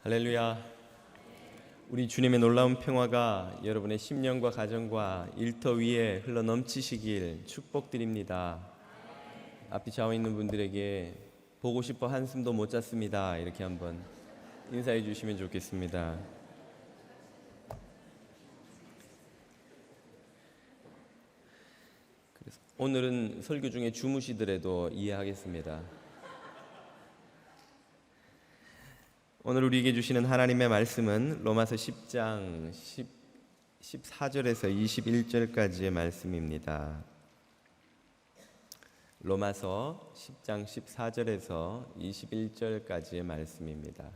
할렐루야. 우리 주님의 놀라운 평화가 여러분의 심령과 가정과 일터 위에 흘러 넘치시길 축복드립니다. 앞이 좌우 있는 분들에게 보고 싶어 한숨도 못 잤습니다, 이렇게 한번 인사해 주시면 좋겠습니다. 그래서 오늘은 설교 중에 주무시더라도 이해하겠습니다. 오늘 우리에게 주시는 하나님의 말씀은 로마서 10장 14절에서 21절까지의 말씀입니다. 로마서 10장 14절에서 21절까지의 말씀입니다.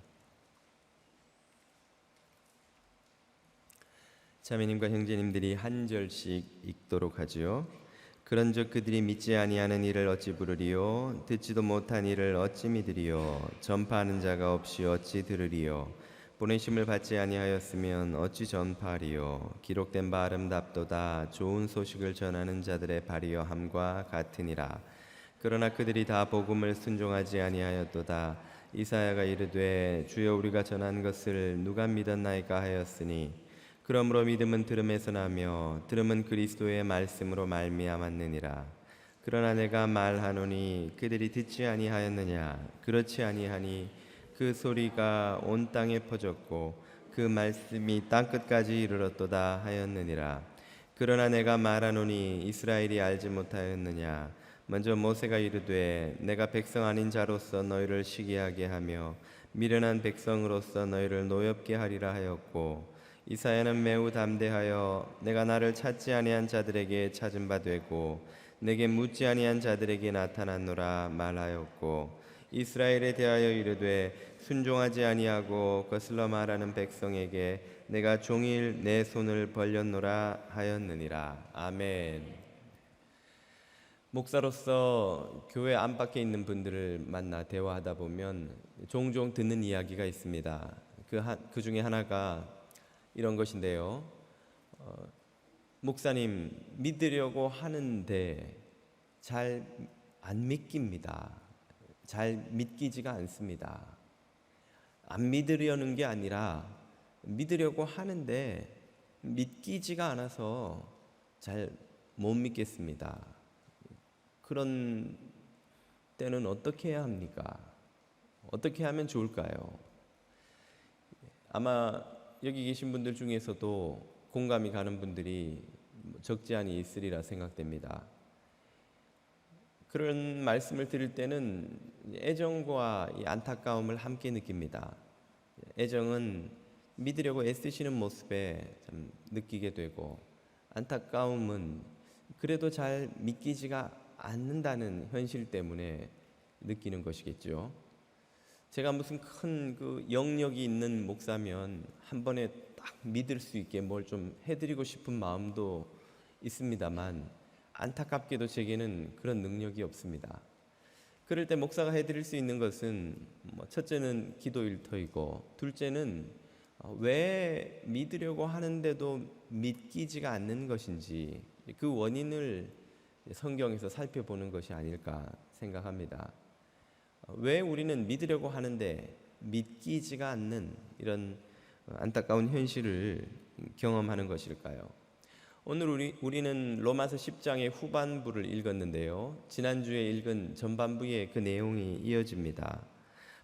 자매님과 형제님들이 한 절씩 읽도록 하지요. 그런즉 그들이 믿지 아니하는 이를 어찌 부르리요? 듣지도 못한 이를 어찌 믿으리요? 전파하는 자가 없이 어찌 들으리요? 보내심을 받지 아니하였으면 어찌 전파하리요? 기록된 바 아름답도다 좋은 소식을 전하는 자들의 발이여 함과 같으니라. 그러나 그들이 다 복음을 순종하지 아니하였도다. 이사야가 이르되 주여 우리가 전한 것을 누가 믿었나이까 하였으니 그러므로 믿음은 들음에서 나며 들음은 그리스도의 말씀으로 말미암았느니라. 그러나 내가 말하노니 그들이 듣지 아니하였느냐? 그렇지 아니하니 그 소리가 온 땅에 퍼졌고 그 말씀이 땅끝까지 이르렀도다 하였느니라. 그러나 내가 말하노니 이스라엘이 알지 못하였느냐? 먼저 모세가 이르되 내가 백성 아닌 자로서 너희를 시기하게 하며 미련한 백성으로서 너희를 노엽게 하리라 하였고, 이사야는 매우 담대하여 내가 나를 찾지 아니한 자들에게 찾은 바 되고 내게 묻지 아니한 자들에게 나타났노라 말하였고, 이스라엘에 대하여 이르되 순종하지 아니하고 거슬러 말하는 백성에게 내가 종일 내 손을 벌렸노라 하였느니라. 아멘. 목사로서 교회 안팎에 있는 분들을 만나 대화하다 보면 종종 듣는 이야기가 있습니다. 그 중에 하나가 이런 것인데요. 목사님, 믿으려고 하는데 잘 안 믿깁니다. 잘 믿기지가 않습니다. 안 믿으려는 게 아니라 믿으려고 하는데 믿기지가 않아서 잘 못 믿겠습니다. 그런 때는 어떻게 해야 합니까? 어떻게 하면 좋을까요? 아마 여기 계신 분들 중에서도 공감이 가는 분들이 적지 않이 있으리라 생각됩니다. 그런 말씀을 들을 때는 애정과 이 안타까움을 함께 느낍니다. 애정은 믿으려고 애쓰시는 모습에 참 느끼게 되고, 안타까움은 그래도 잘 믿기지가 않는다는 현실 때문에 느끼는 것이겠죠. 제가 무슨 큰 그 영역이 있는 목사면 한 번에 딱 믿을 수 있게 뭘 좀 해드리고 싶은 마음도 있습니다만, 안타깝게도 제게는 그런 능력이 없습니다. 그럴 때 목사가 해드릴 수 있는 것은 첫째는 기도 일터이고, 둘째는 왜 믿으려고 하는데도 믿기지가 않는 것인지 그 원인을 성경에서 살펴보는 것이 아닐까 생각합니다. 왜 우리는 믿으려고 하는데 믿기지가 않는 이런 안타까운 현실을 경험하는 것일까요? 오늘 우리는 로마서 10장의 후반부를 읽었는데요. 지난주에 읽은 전반부의 그 내용이 이어집니다.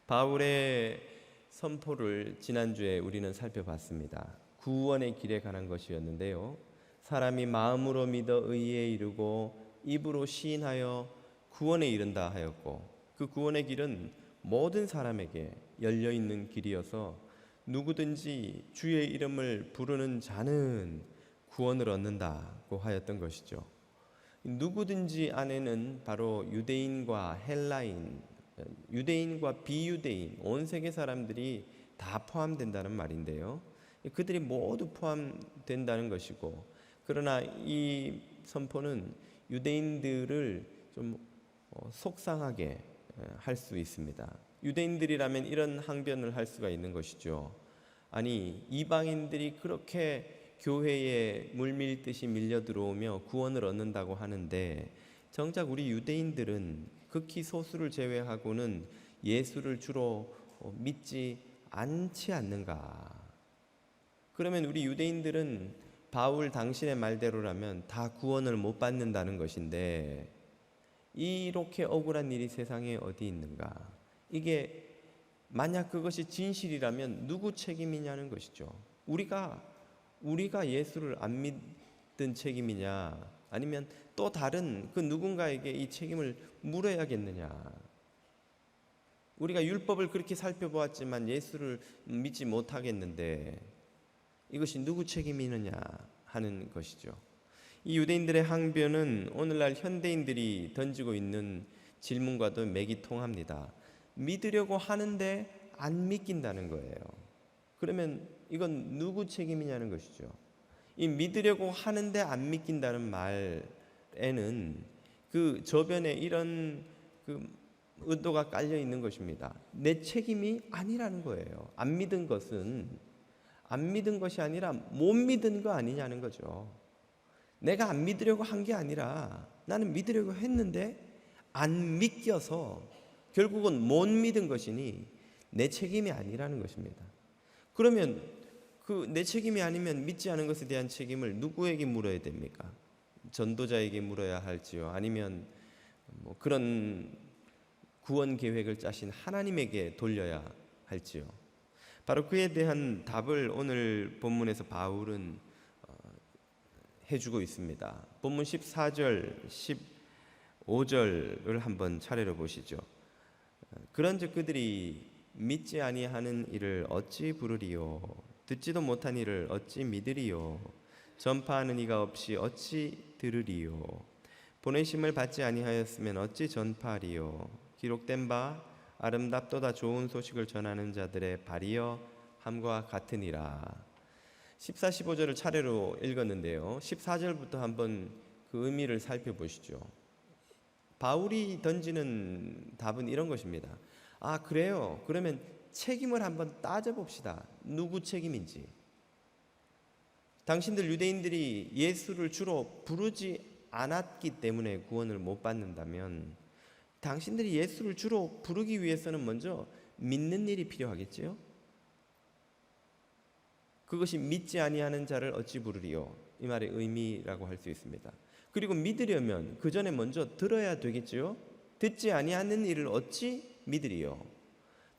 바울의 선포를 지난주에 우리는 살펴봤습니다. 구원의 길에 관한 것이었는데요. 사람이 마음으로 믿어 의에 이르고 입으로 시인하여 구원에 이른다 하였고, 그 구원의 길은 모든 사람에게 열려있는 길이어서 누구든지 주의 이름을 부르는 자는 구원을 얻는다고 하였던 것이죠. 누구든지 안에는 바로 유대인과 헬라인, 유대인과 비유대인, 온 세계 사람들이 다 포함된다는 말인데요. 그들이 모두 포함된다는 것이고, 그러나 이 선포는 유대인들을 좀 속상하게 할 수 있습니다. 유대인들이라면 이런 항변을 할 수가 있는 것이죠. 아니, 이방인들이 그렇게 교회에 물밀듯이 밀려 들어오며 구원을 얻는다고 하는데, 정작 우리 유대인들은 극히 소수를 제외하고는 예수를 주로 믿지 않지 않는가? 그러면 우리 유대인들은 바울 당신의 말대로라면 다 구원을 못 받는다는 것인데 이렇게 억울한 일이 세상에 어디 있는가? 이게 만약 그것이 진실이라면 누구 책임이냐는 것이죠. 우리가 예수를 안 믿은 책임이냐, 아니면 또 다른 그 누군가에게 이 책임을 물어야겠느냐? 우리가 율법을 그렇게 살펴보았지만 예수를 믿지 못하겠는데 이것이 누구 책임이느냐 하는 것이죠. 이 유대인들의 항변은 오늘날 현대인들이 던지고 있는 질문과도 맥이 통합니다. 믿으려고 하는데 안 믿긴다는 거예요. 그러면 이건 누구 책임이냐는 것이죠. 이 믿으려고 하는데 안 믿긴다는 말에는 그 저변에 이런 그 의도가 깔려 있는 것입니다. 내 책임이 아니라는 거예요. 안 믿은 것이 아니라 못 믿은 거 아니냐는 거죠. 내가 안 믿으려고 한 게 아니라 나는 믿으려고 했는데 안 믿겨서 결국은 못 믿은 것이니 내 책임이 아니라는 것입니다. 그러면 그 내 책임이 아니면 믿지 않은 것에 대한 책임을 누구에게 물어야 됩니까? 전도자에게 물어야 할지요? 아니면 뭐 그런 구원 계획을 짜신 하나님에게 돌려야 할지요? 바로 그에 대한 답을 오늘 본문에서 바울은 해주고 있습니다. 본문 14절, 15절을 한번 차례로 보시죠. 그런즉 그들이 믿지 아니하는 이를 어찌 부르리요? 듣지도 못한 이를 어찌 믿으리요? 전파하는 이가 없이 어찌 들으리요? 보내심을 받지 아니하였으면 어찌 전파하리요? 기록된 바 아름답도다 좋은 소식을 전하는 자들의 발이여 함과 같으니라. 14, 15절을 차례로 읽었는데요. 14절부터 한번 그 의미를 살펴보시죠. 바울이 던지는 답은 이런 것입니다. 아, 그래요? 그러면 책임을 한번 따져봅시다. 누구 책임인지. 당신들 유대인들이 예수를 주로 부르지 않았기 때문에 구원을 못 받는다면 당신들이 예수를 주로 부르기 위해서는 먼저 믿는 일이 필요하겠지요? 그것이 믿지 아니하는 자를 어찌 부르리요? 이 말의 의미라고 할 수 있습니다. 그리고 믿으려면 그 전에 먼저 들어야 되겠지요? 듣지 아니하는 일을 어찌 믿으리요?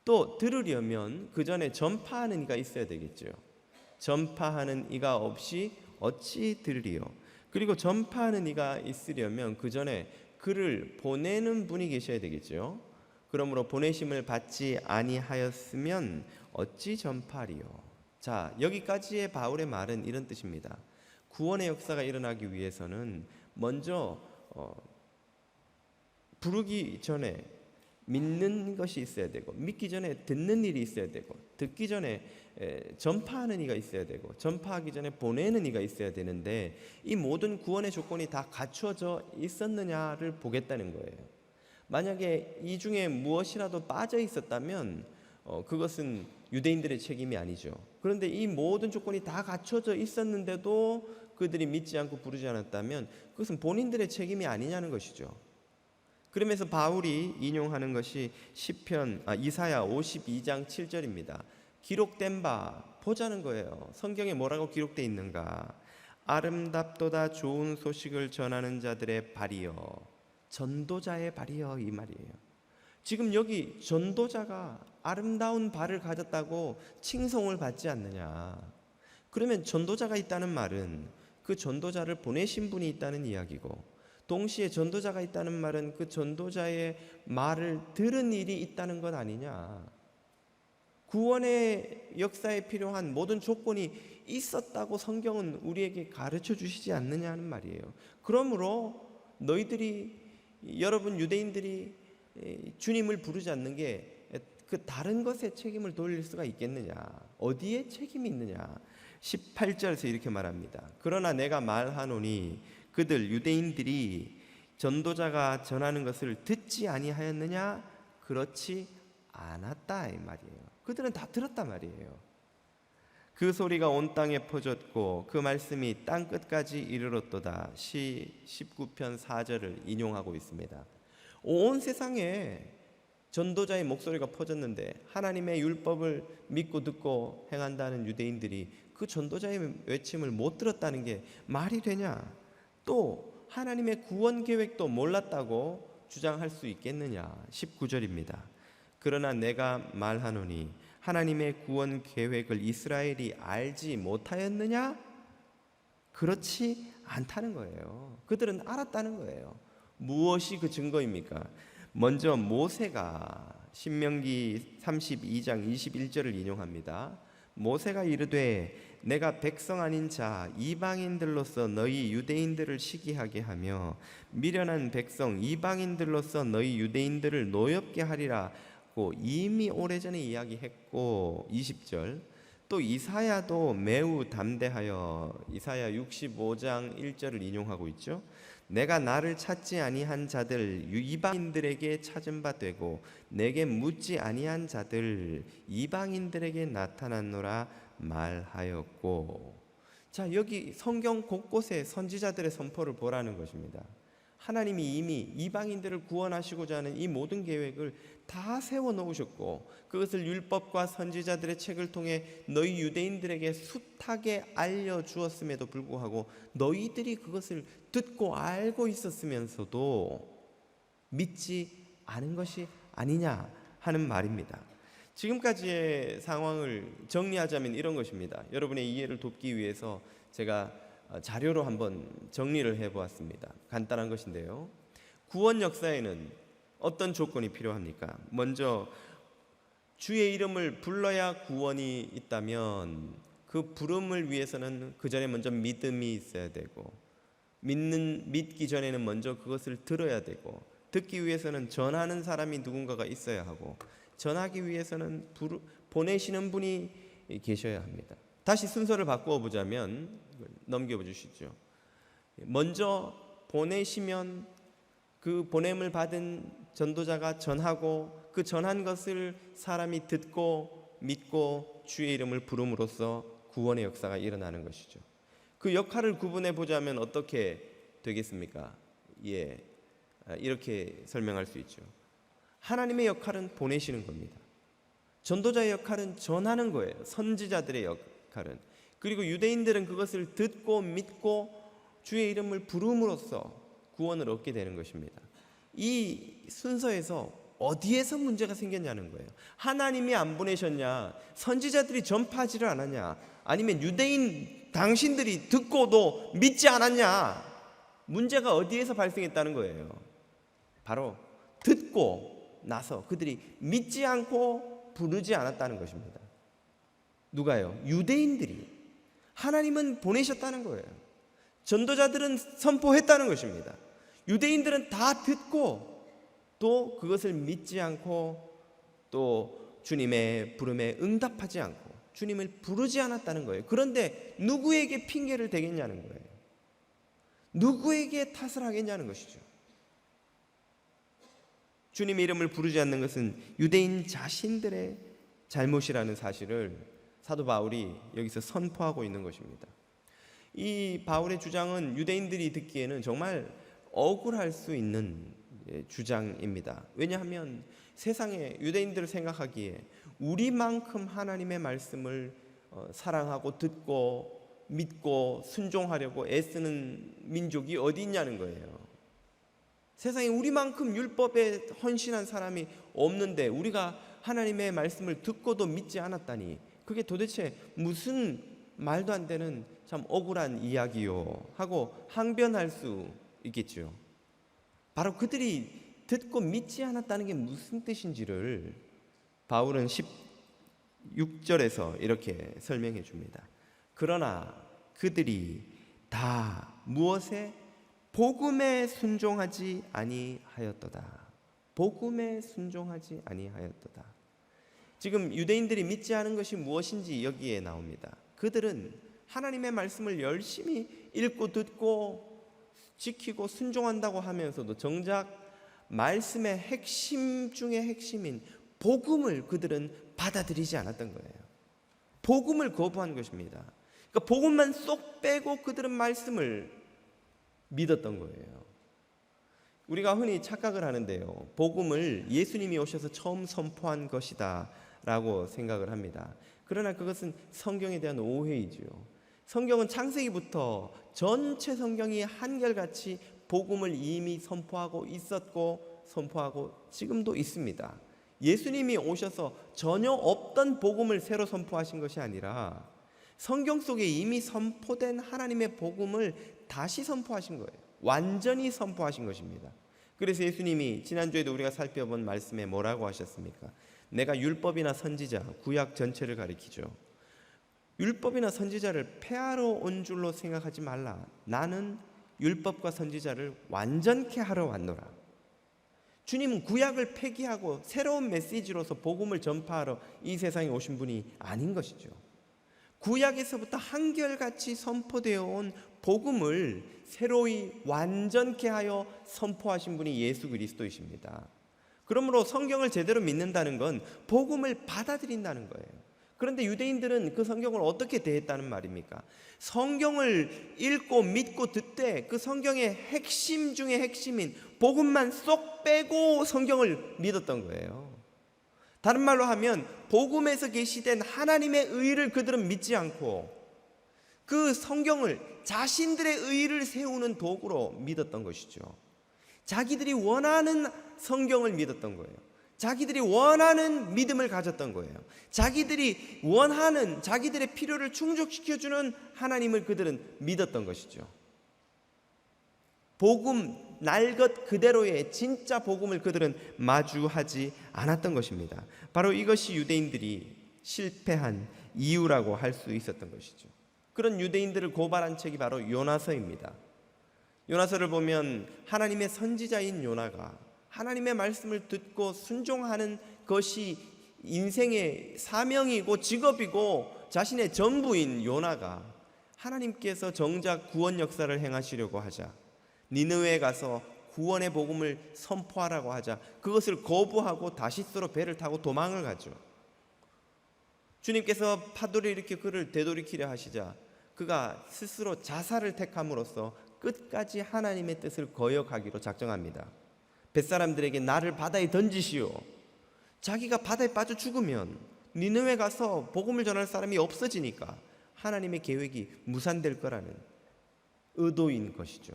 또 들으려면 그 전에 전파하는 이가 있어야 되겠지요? 전파하는 이가 없이 어찌 들으리요? 그리고 전파하는 이가 있으려면 그 전에 그를 보내는 분이 계셔야 되겠죠. 그러므로 보내심을 받지 아니하였으면 어찌 전파하리요? 자, 여기까지의 바울의 말은 이런 뜻입니다. 구원의 역사가 일어나기 위해서는 먼저 부르기 전에 믿는 것이 있어야 되고, 믿기 전에 듣는 일이 있어야 되고, 듣기 전에 전파하는 이가 있어야 되고, 전파하기 전에 보내는 이가 있어야 되는데 이 모든 구원의 조건이 다 갖추어져 있었느냐를 보겠다는 거예요. 만약에 이 중에 무엇이라도 빠져 있었다면 그것은 유대인들의 책임이 아니죠. 그런데 이 모든 조건이 다 갖춰져 있었는데도 그들이 믿지 않고 부르지 않았다면 그것은 본인들의 책임이 아니냐는 것이죠. 그러면서 바울이 인용하는 것이 이사야 52장 7절입니다. 기록된 바 보자는 거예요. 성경에 뭐라고 기록되어 있는가? 아름답도다 좋은 소식을 전하는 자들의 발이여, 전도자의 발이여, 이 말이에요. 지금 여기 전도자가 아름다운 발을 가졌다고 칭송을 받지 않느냐? 그러면 전도자가 있다는 말은 그 전도자를 보내신 분이 있다는 이야기고, 동시에 전도자가 있다는 말은 그 전도자의 말을 들은 일이 있다는 것 아니냐? 구원의 역사에 필요한 모든 조건이 있었다고 성경은 우리에게 가르쳐 주시지 않느냐는 말이에요. 그러므로 여러분 유대인들이 주님을 부르지 않는 게 그 다른 것에 책임을 돌릴 수가 있겠느냐? 어디에 책임이 있느냐? 18절에서 이렇게 말합니다. 그러나 내가 말하노니 그들 유대인들이 전도자가 전하는 것을 듣지 아니하였느냐? 그렇지 않았다, 이 말이에요. 그들은 다 들었단 말이에요. 그 소리가 온 땅에 퍼졌고 그 말씀이 땅 끝까지 이르렀도다. 시 19편 4절을 인용하고 있습니다. 온 세상에 전도자의 목소리가 퍼졌는데 하나님의 율법을 믿고 듣고 행한다는 유대인들이 그 전도자의 외침을 못 들었다는 게 말이 되냐? 또 하나님의 구원 계획도 몰랐다고 주장할 수 있겠느냐? 19절입니다. 그러나 내가 말하노니 하나님의 구원 계획을 이스라엘이 알지 못하였느냐? 그렇지 않다는 거예요. 그들은 알았다는 거예요. 무엇이 그 증거입니까? 먼저 모세가 신명기 32장 21절을 인용합니다. 모세가 이르되 내가 백성 아닌 자 이방인들로서 너희 유대인들을 시기하게 하며 미련한 백성 이방인들로서 너희 유대인들을 노엽게 하리라고 이미 오래전에 이야기했고, 20절 또 이사야도 매우 담대하여 이사야 65장 1절을 인용하고 있죠. 내가 나를 찾지 아니한 자들 이방인들에게 찾은 바 되고 내게 묻지 아니한 자들 이방인들에게 나타났노라 말하였고. 자, 여기 성경 곳곳에 선지자들의 선포를 보라는 것입니다. 하나님이 이미 이방인들을 구원하시고자 하는 이 모든 계획을 다 세워놓으셨고 그것을 율법과 선지자들의 책을 통해 너희 유대인들에게 숱하게 알려주었음에도 불구하고 너희들이 그것을 듣고 알고 있었으면서도 믿지 않은 것이 아니냐 하는 말입니다. 지금까지의 상황을 정리하자면 이런 것입니다. 여러분의 이해를 돕기 위해서 제가 자료로 한번 정리를 해보았습니다. 간단한 것인데요, 구원 역사에는 어떤 조건이 필요합니까? 먼저 주의 이름을 불러야 구원이 있다면 그 부름을 위해서는 그 전에 먼저 믿음이 있어야 되고 믿기 전에는 먼저 그것을 들어야 되고 듣기 위해서는 전하는 사람이 누군가가 있어야 하고 전하기 위해서는 보내시는 분이 계셔야 합니다. 다시 순서를 바꾸어 보자면 넘겨 주시죠. 먼저 보내시면 그 보냄을 받은 전도자가 전하고 그 전한 것을 사람이 듣고 믿고 주의 이름을 부름으로써 구원의 역사가 일어나는 것이죠. 그 역할을 구분해 보자면 어떻게 되겠습니까? 이렇게 설명할 수 있죠. 하나님의 역할은 보내시는 겁니다. 전도자의 역할은 전하는 거예요. 선지자들의 역할은. 그리고 유대인들은 그것을 듣고 믿고 주의 이름을 부름으로써 구원을 얻게 되는 것입니다. 이 순서에서 어디에서 문제가 생겼냐는 거예요. 하나님이 안 보내셨냐? 선지자들이 전파하지를 않았냐? 아니면 유대인 당신들이 듣고도 믿지 않았냐? 문제가 어디에서 발생했다는 거예요. 바로 듣고 나서 그들이 믿지 않고 부르지 않았다는 것입니다. 누가요? 유대인들이. 하나님은 보내셨다는 거예요. 전도자들은 선포했다는 것입니다. 유대인들은 다 듣고 또 그것을 믿지 않고 또 주님의 부름에 응답하지 않고 주님을 부르지 않았다는 거예요. 그런데 누구에게 핑계를 대겠냐는 거예요. 누구에게 탓을 하겠냐는 것이죠. 주님의 이름을 부르지 않는 것은 유대인 자신들의 잘못이라는 사실을 사도 바울이 여기서 선포하고 있는 것입니다. 이 바울의 주장은 유대인들이 듣기에는 정말 억울할 수 있는 주장입니다. 왜냐하면 세상에 유대인들을 생각하기에 우리만큼 하나님의 말씀을 사랑하고 듣고 믿고 순종하려고 애쓰는 민족이 어디 있냐는 거예요. 세상에 우리만큼 율법에 헌신한 사람이 없는데 우리가 하나님의 말씀을 듣고도 믿지 않았다니 그게 도대체 무슨 말도 안 되는 참 억울한 이야기요 하고 항변할 수 있겠죠. 바로 그들이 듣고 믿지 않았다는 게 무슨 뜻인지를 바울은 16절에서 이렇게 설명해 줍니다. 그러나 그들이 다 무엇에? 복음에 순종하지 아니하였도다. 복음에 순종하지 아니하였도다. 지금 유대인들이 믿지 않은 것이 무엇인지 여기에 나옵니다. 그들은 하나님의 말씀을 열심히 읽고 듣고 지키고 순종한다고 하면서도 정작 말씀의 핵심 중에 핵심인 복음을 그들은 받아들이지 않았던 거예요. 복음을 거부한 것입니다. 그러니까 복음만 쏙 빼고 그들은 말씀을 믿었던 거예요. 우리가 흔히 착각을 하는데요, 복음을 예수님이 오셔서 처음 선포한 것이다 라고 생각을 합니다. 그러나 그것은 성경에 대한 오해이지요. 성경은 창세기부터 전체 성경이 한결같이 복음을 이미 선포하고 있었고 선포하고 지금도 있습니다. 예수님이 오셔서 전혀 없던 복음을 새로 선포하신 것이 아니라 성경 속에 이미 선포된 하나님의 복음을 다시 선포하신 거예요. 완전히 선포하신 것입니다. 그래서 예수님이 지난주에도 우리가 살펴본 말씀에 뭐라고 하셨습니까? 내가 율법이나 선지자, 구약 전체를 가리키죠. 율법이나 선지자를 폐하러 온 줄로 생각하지 말라. 나는 율법과 선지자를 완전케 하러 왔노라. 주님은 구약을 폐기하고 새로운 메시지로서 복음을 전파하러 이 세상에 오신 분이 아닌 것이죠. 구약에서부터 한결같이 선포되어 온 복음을 새로이 완전케 하여 선포하신 분이 예수 그리스도이십니다. 그러므로 성경을 제대로 믿는다는 건 복음을 받아들인다는 거예요. 그런데 유대인들은 그 성경을 어떻게 대했다는 말입니까? 성경을 읽고 믿고 듣되 그 성경의 핵심 중에 핵심인 복음만 쏙 빼고 성경을 믿었던 거예요. 다른 말로 하면 복음에서 계시된 하나님의 의를 그들은 믿지 않고 그 성경을 자신들의 의를 세우는 도구로 믿었던 것이죠. 자기들이 원하는 성경을 믿었던 거예요. 자기들이 원하는 믿음을 가졌던 거예요. 자기들이 원하는 자기들의 필요를 충족시켜주는 하나님을 그들은 믿었던 것이죠. 복음 날 것 그대로의 진짜 복음을 그들은 마주하지 않았던 것입니다. 바로 이것이 유대인들이 실패한 이유라고 할 수 있었던 것이죠. 그런 유대인들을 고발한 책이 바로 요나서입니다. 요나서를 보면 하나님의 선지자인 요나가 하나님의 말씀을 듣고 순종하는 것이 인생의 사명이고 직업이고 자신의 전부인 요나가 하나님께서 정작 구원 역사를 행하시려고 하자, 니느웨에 가서 구원의 복음을 선포하라고 하자 그것을 거부하고 다시스로 배를 타고 도망을 가죠. 주님께서 파도를 일으켜 그를 되돌이키려 하시자 그가 스스로 자살을 택함으로써 끝까지 하나님의 뜻을 거역하기로 작정합니다. 뱃사람들에게 나를 바다에 던지시오. 자기가 바다에 빠져 죽으면 니느웨 가서 복음을 전할 사람이 없어지니까 하나님의 계획이 무산될 거라는 의도인 것이죠.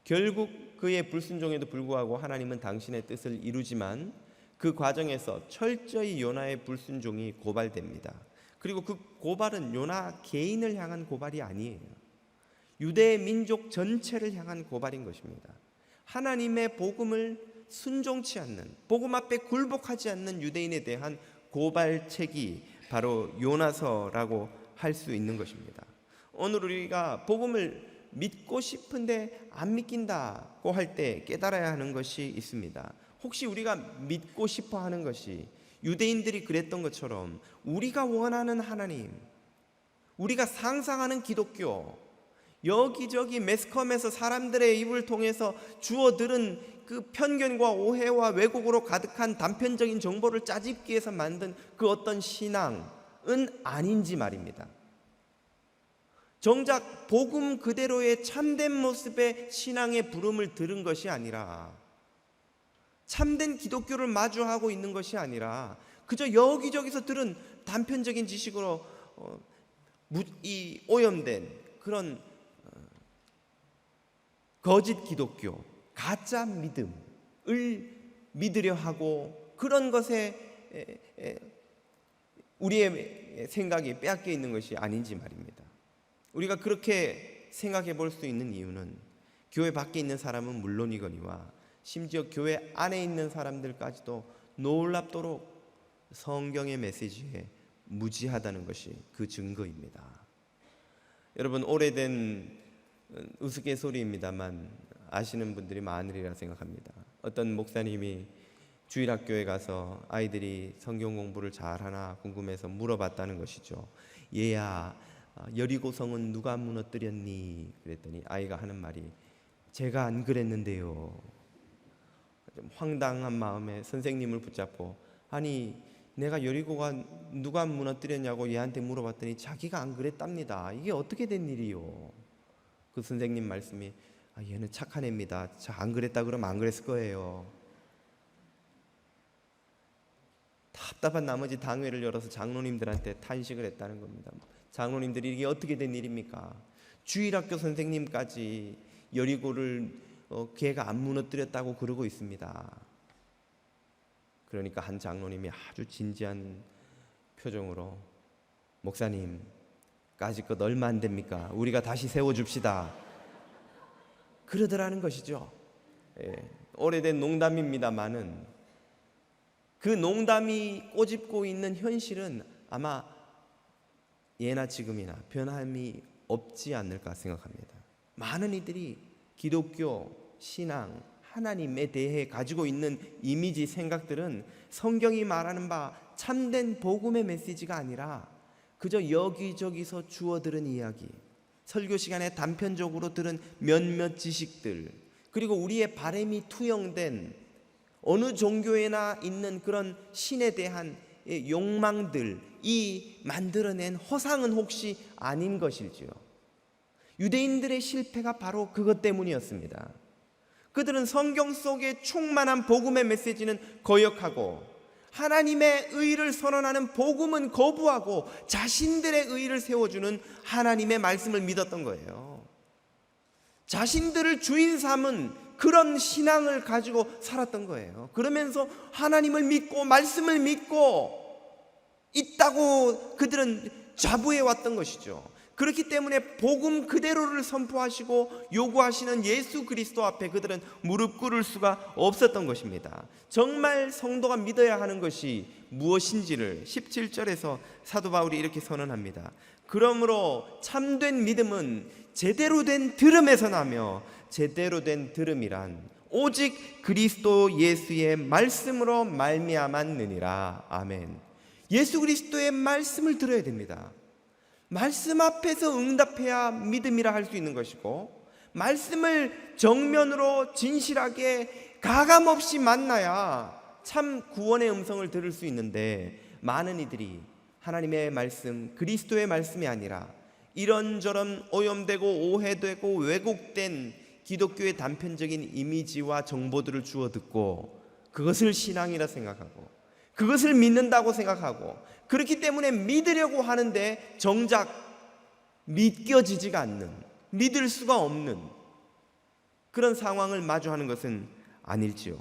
결국 그의 불순종에도 불구하고 하나님은 당신의 뜻을 이루지만 그 과정에서 철저히 요나의 불순종이 고발됩니다. 그리고 그 고발은 요나 개인을 향한 고발이 아니에요. 유대 민족 전체를 향한 고발인 것입니다. 하나님의 복음을 순종치 않는, 복음 앞에 굴복하지 않는 유대인에 대한 고발책이 바로 요나서라고 할 수 있는 것입니다. 오늘 우리가 복음을 믿고 싶은데 안 믿긴다고 할 때 깨달아야 하는 것이 있습니다. 혹시 우리가 믿고 싶어 하는 것이 유대인들이 그랬던 것처럼 우리가 원하는 하나님, 우리가 상상하는 기독교, 여기저기 매스컴에서 사람들의 입을 통해서 주워 들은 그 편견과 오해와 왜곡으로 가득한 단편적인 정보를 짜집기 위해서 만든 그 어떤 신앙은 아닌지 말입니다. 정작 복음 그대로의 참된 모습의 신앙의 부름을 들은 것이 아니라, 참된 기독교를 마주하고 있는 것이 아니라 그저 여기저기서 들은 단편적인 지식으로 이 오염된 그런 거짓 기독교, 가짜 믿음을 믿으려 하고 그런 것에 우리의 생각이 빼앗겨 있는 것이 아닌지 말입니다. 우리가 그렇게 생각해 볼 수 있는 이유는 교회 밖에 있는 사람은 물론이거니와 심지어 교회 안에 있는 사람들까지도 놀랍도록 성경의 메시지에 무지하다는 것이 그 증거입니다. 여러분, 오래된 우스갯소리입니다만 아시는 분들이 많으리라 생각합니다. 어떤 목사님이 주일학교에 가서 아이들이 성경 공부를 잘하나 궁금해서 물어봤다는 것이죠. 얘야, 여리고성은 누가 무너뜨렸니? 그랬더니 아이가 하는 말이 제가 안 그랬는데요. 좀 황당한 마음에 선생님을 붙잡고 아니 내가 여리고가 누가 무너뜨렸냐고 얘한테 물어봤더니 자기가 안 그랬답니다. 이게 어떻게 된 일이요? 그 선생님 말씀이 얘는 착한 애입니다. 안 그랬다 그러면 안 그랬을 거예요. 답답한 나머지 당회를 열어서 장로님들한테 탄식을 했다는 겁니다. 장로님들이 이게 어떻게 된 일입니까? 주일학교 선생님까지 여리고를 걔가 안 무너뜨렸다고 그러고 있습니다. 그러니까 한 장로님이 아주 진지한 표정으로 목사님, 까짓것 얼마 안 됩니까? 우리가 다시 세워줍시다. 그러더라는 것이죠. 오래된 농담입니다마는 그 농담이 꼬집고 있는 현실은 아마 예나 지금이나 변함이 없지 않을까 생각합니다. 많은 이들이 기독교, 신앙, 하나님에 대해 가지고 있는 이미지, 생각들은 성경이 말하는 바 참된 복음의 메시지가 아니라 그저 여기저기서 주워 들은 이야기, 설교 시간에 단편적으로 들은 몇몇 지식들, 그리고 우리의 바램이 투영된 어느 종교에나 있는 그런 신에 대한 욕망들이 만들어낸 허상은 혹시 아닌 것일지요. 유대인들의 실패가 바로 그것 때문이었습니다. 그들은 성경 속에 충만한 복음의 메시지는 거역하고 하나님의 의를 선언하는 복음은 거부하고 자신들의 의를 세워주는 하나님의 말씀을 믿었던 거예요. 자신들을 주인 삼은 그런 신앙을 가지고 살았던 거예요. 그러면서 하나님을 믿고 말씀을 믿고 있다고 그들은 자부해 왔던 것이죠. 그렇기 때문에 복음 그대로를 선포하시고 요구하시는 예수 그리스도 앞에 그들은 무릎 꿇을 수가 없었던 것입니다. 정말 성도가 믿어야 하는 것이 무엇인지를 17절에서 사도 바울이 이렇게 선언합니다. 그러므로 참된 믿음은 제대로 된 들음에서 나며 제대로 된 들음이란 오직 그리스도 예수의 말씀으로 말미암았느니라. 아멘. 예수 그리스도의 말씀을 들어야 됩니다. 말씀 앞에서 응답해야 믿음이라 할 수 있는 것이고, 말씀을 정면으로 진실하게 가감없이 만나야 참 구원의 음성을 들을 수 있는데, 많은 이들이 하나님의 말씀, 그리스도의 말씀이 아니라 이런저런 오염되고 오해되고 왜곡된 기독교의 단편적인 이미지와 정보들을 주워 듣고 그것을 신앙이라 생각하고 그것을 믿는다고 생각하고, 그렇기 때문에 믿으려고 하는데 정작 믿겨지지가 않는, 믿을 수가 없는 그런 상황을 마주하는 것은 아닐지요.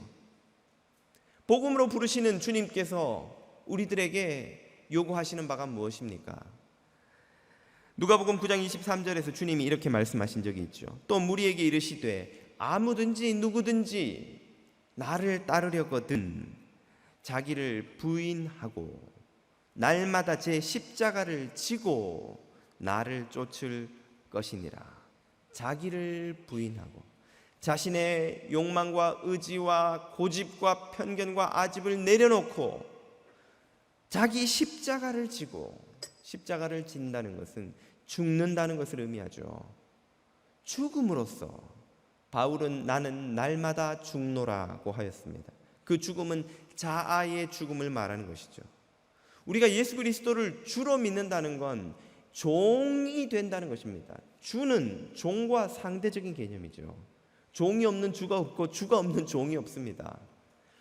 복음으로 부르시는 주님께서 우리들에게 요구하시는 바가 무엇입니까? 누가복음 9장 23절에서 주님이 이렇게 말씀하신 적이 있죠. 또 무리에게 이르시되 아무든지 누구든지 나를 따르려거든 자기를 부인하고 날마다 제 십자가를 지고 나를 쫓을 것이니라. 자기를 부인하고 자신의 욕망과 의지와 고집과 편견과 아집을 내려놓고 자기 십자가를 지고, 십자가를 진다는 것은 죽는다는 것을 의미하죠. 죽음으로써 바울은 나는 날마다 죽노라고 하였습니다. 그 죽음은 자아의 죽음을 말하는 것이죠. 우리가 예수 그리스도를 주로 믿는다는 건 종이 된다는 것입니다. 주는 종과 상대적인 개념이죠. 종이 없는 주가 없고 주가 없는 종이 없습니다.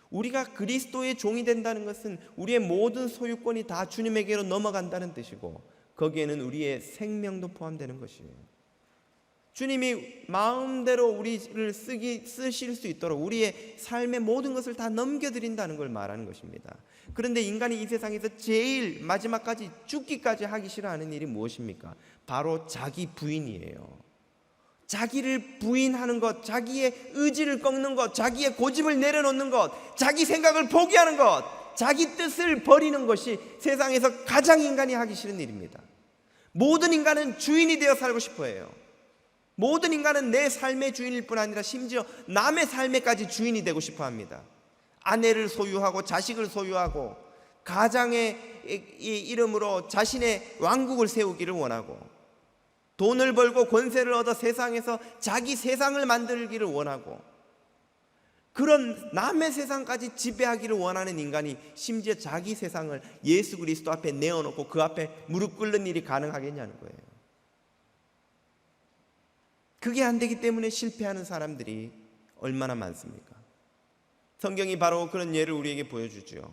우리가 그리스도의 종이 된다는 것은 우리의 모든 소유권이 다 주님에게로 넘어간다는 뜻이고, 거기에는 우리의 생명도 포함되는 것이에요. 주님이 마음대로 우리를 쓰실 수 있도록 우리의 삶의 모든 것을 다 넘겨드린다는 걸 말하는 것입니다. 그런데 인간이 이 세상에서 제일 마지막까지 죽기까지 하기 싫어하는 일이 무엇입니까? 바로 자기 부인이에요. 자기를 부인하는 것, 자기의 의지를 꺾는 것, 자기의 고집을 내려놓는 것, 자기 생각을 포기하는 것, 자기 뜻을 버리는 것이 세상에서 가장 인간이 하기 싫은 일입니다. 모든 인간은 주인이 되어 살고 싶어 해요. 모든 인간은 내 삶의 주인일 뿐 아니라 심지어 남의 삶에까지 주인이 되고 싶어 합니다. 아내를 소유하고 자식을 소유하고 가장의 이름으로 자신의 왕국을 세우기를 원하고, 돈을 벌고 권세를 얻어 세상에서 자기 세상을 만들기를 원하고, 그런 남의 세상까지 지배하기를 원하는 인간이 심지어 자기 세상을 예수 그리스도 앞에 내어놓고 그 앞에 무릎 꿇는 일이 가능하겠냐는 거예요. 그게 안 되기 때문에 실패하는 사람들이 얼마나 많습니까? 성경이 바로 그런 예를 우리에게 보여주죠.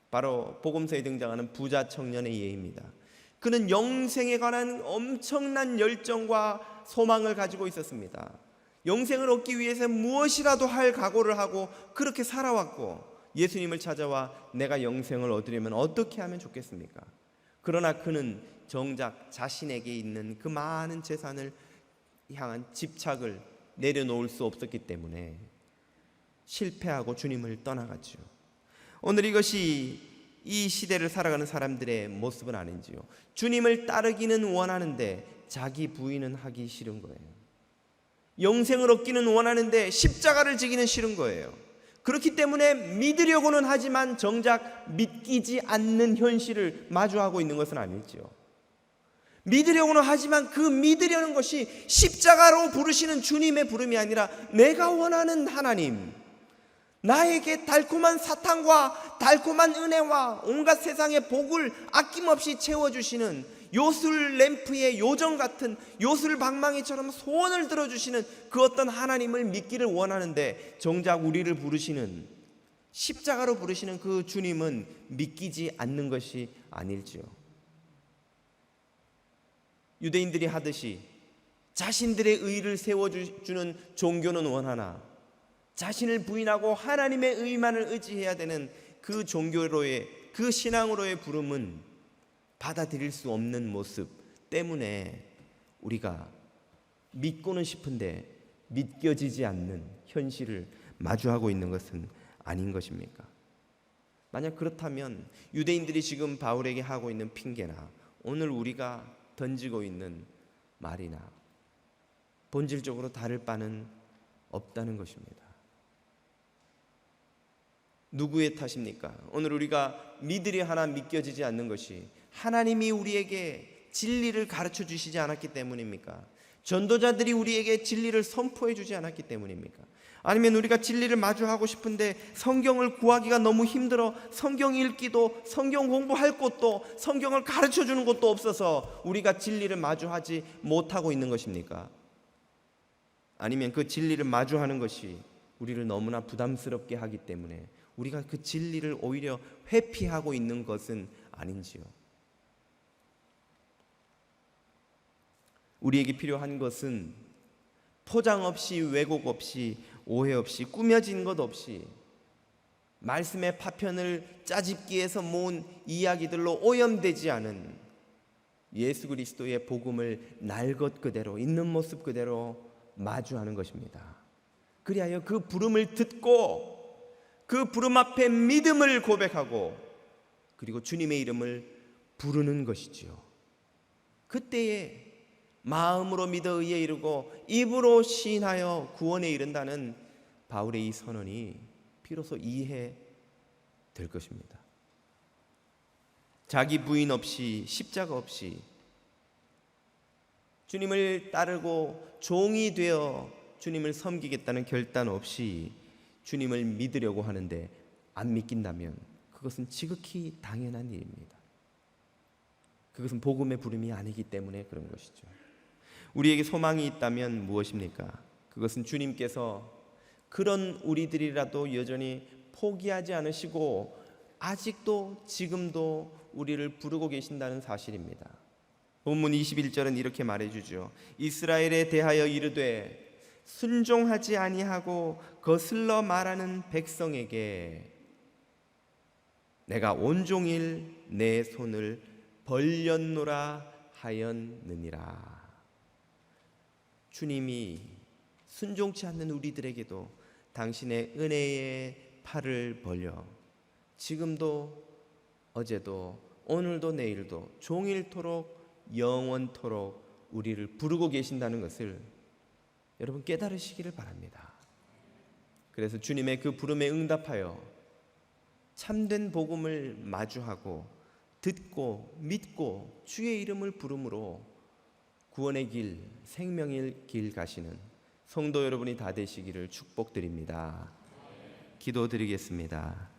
바로 복음서에 등장하는 부자 청년의 예입니다. 그는 영생에 관한 엄청난 열정과 소망을 가지고 있었습니다. 영생을 얻기 위해서 무엇이라도 할 각오를 하고 그렇게 살아왔고, 예수님을 찾아와 내가 영생을 얻으려면 어떻게 하면 좋겠습니까? 그러나 그는 정작 자신에게 있는 그 많은 재산을 향한 집착을 내려놓을 수 없었기 때문에 실패하고 주님을 떠나갔죠. 오늘 이것이 이 시대를 살아가는 사람들의 모습은 아닌지요. 주님을 따르기는 원하는데 자기 부인은 하기 싫은 거예요. 영생을 얻기는 원하는데 십자가를 지기는 싫은 거예요. 그렇기 때문에 믿으려고는 하지만 정작 믿기지 않는 현실을 마주하고 있는 것은 아니지요. 믿으려고는 하지만 그 믿으려는 것이 십자가로 부르시는 주님의 부름이 아니라 내가 원하는 하나님, 나에게 달콤한 사탕과 달콤한 은혜와 온갖 세상의 복을 아낌없이 채워주시는 요술 램프의 요정 같은 요술 방망이처럼 소원을 들어주시는 그 어떤 하나님을 믿기를 원하는데, 정작 우리를 부르시는, 십자가로 부르시는 그 주님은 믿기지 않는 것이 아닐지요. 유대인들이 하듯이 자신들의 의를 세워주는 종교는 원하나 자신을 부인하고 하나님의 의만을 의지해야 되는 그 종교로의, 그 신앙으로의 부름은 받아들일 수 없는 모습 때문에 우리가 믿고는 싶은데 믿겨지지 않는 현실을 마주하고 있는 것은 아닌 것입니까? 만약 그렇다면 유대인들이 지금 바울에게 하고 있는 핑계나 오늘 우리가 던지고 있는 말이나 본질적으로 다를 바는 없다는 것입니다. 누구의 탓입니까? 오늘 우리가 믿으려 하나 믿겨지지 않는 것이 하나님이 우리에게 진리를 가르쳐 주시지 않았기 때문입니까? 전도자들이 우리에게 진리를 선포해 주지 않았기 때문입니까? 아니면 우리가 진리를 마주하고 싶은데 성경을 구하기가 너무 힘들어 성경 읽기도, 성경 공부할 곳도, 성경을 가르쳐 주는 곳도 없어서 우리가 진리를 마주하지 못하고 있는 것입니까? 아니면 그 진리를 마주하는 것이 우리를 너무나 부담스럽게 하기 때문에 우리가 그 진리를 오히려 회피하고 있는 것은 아닌지요? 우리에게 필요한 것은 포장 없이, 왜곡 없이, 오해 없이, 꾸며진 것 없이 말씀의 파편을 짜집기해서 모은 이야기들로 오염되지 않은 예수 그리스도의 복음을 날 것 그대로, 있는 모습 그대로 마주하는 것입니다. 그리하여 그 부름을 듣고 그 부름 앞에 믿음을 고백하고 그리고 주님의 이름을 부르는 것이지요. 그때에 마음으로 믿어 의에 이르고 입으로 시인하여 구원에 이른다는 바울의 이 선언이 비로소 이해될 것입니다. 자기 부인 없이, 십자가 없이 주님을 따르고 종이 되어 주님을 섬기겠다는 결단 없이 주님을 믿으려고 하는데 안 믿긴다면 그것은 지극히 당연한 일입니다. 그것은 복음의 부름이 아니기 때문에 그런 것이죠. 우리에게 소망이 있다면 무엇입니까? 그것은 주님께서 그런 우리들이라도 여전히 포기하지 않으시고 아직도 지금도 우리를 부르고 계신다는 사실입니다. 본문 21절은 이렇게 말해주죠. 이스라엘에 대하여 이르되 순종하지 아니하고 거슬러 말하는 백성에게 내가 온종일 내 손을 벌렸노라 하였느니라. 주님이 순종치 않는 우리들에게도 당신의 은혜의 팔을 벌려 지금도 어제도 오늘도 내일도 종일토록 영원토록 우리를 부르고 계신다는 것을 여러분 깨달으시기를 바랍니다. 그래서 주님의 그 부름에 응답하여 참된 복음을 마주하고 듣고 믿고 주의 이름을 부름으로 구원의 길, 생명의 길 가시는 성도 여러분이 다 되시기를 축복드립니다. 기도드리겠습니다.